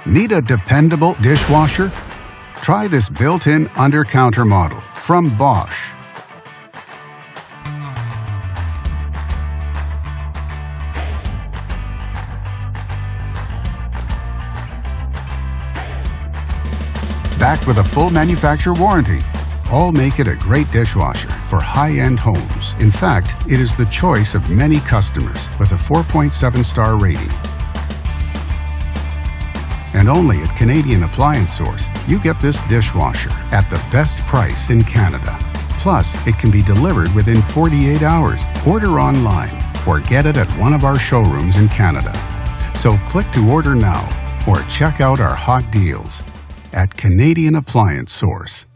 Need a dependable dishwasher? Try this built-in Undercounter model from Bosch. Backed with a full manufacturer warranty. All make it a great dishwasher for high-end homes. In fact, it is the choice of many customers with a 4.7-star rating. And only at Canadian Appliance Source, you get this dishwasher at the best price in Canada. Plus, it can be delivered within 48 hours. Order online or get it at one of our showrooms in Canada. So click to order now or check out our hot deals at Canadian Appliance Source.